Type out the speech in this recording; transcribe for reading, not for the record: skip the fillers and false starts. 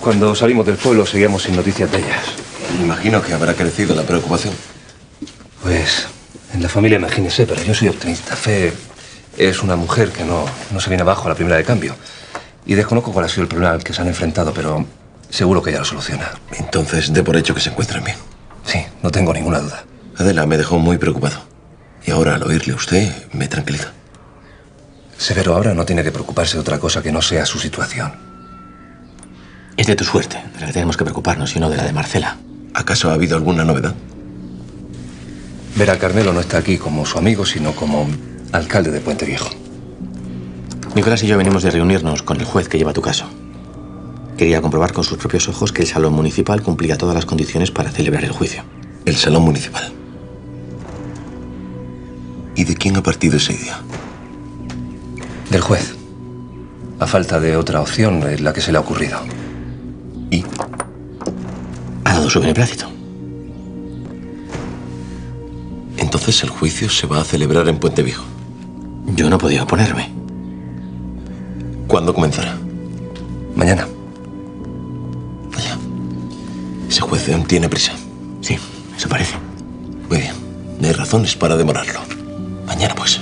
Cuando salimos del pueblo seguíamos sin noticias de ellas. Me imagino que habrá crecido la preocupación. Pues en la familia imagínese, pero yo soy optimista. Fe es una mujer que no se viene abajo a la primera de cambio. Y desconozco cuál ha sido el problema al que se han enfrentado, pero seguro que ella lo soluciona. Entonces, dé por hecho que se encuentran bien. Sí, no tengo ninguna duda. Adela me dejó muy preocupado. Y ahora, al oírle a usted, me tranquiliza. Severo ahora no tiene que preocuparse de otra cosa que no sea su situación. Es de tu suerte, de la que tenemos que preocuparnos, y no de la de Marcela. ¿Acaso ha habido alguna novedad? Vera Carmelo no está aquí como su amigo, sino como alcalde de Puente Viejo. Nicolás y yo venimos de reunirnos con el juez que lleva tu caso. Quería comprobar con sus propios ojos que el salón municipal cumplía todas las condiciones para celebrar el juicio. El salón municipal. ¿Y de quién ha partido esa idea? Del juez. A falta de otra opción es la que se le ha ocurrido. ¿Y? Ha dado su beneplácito. Entonces el juicio se va a celebrar en Puente Viejo. Yo no podía oponerme. ¿Cuándo comenzará? Mañana. Vaya. Ese juez aún tiene prisa. Sí, eso parece. Muy bien. No hay razones para demorarlo. Mañana, pues.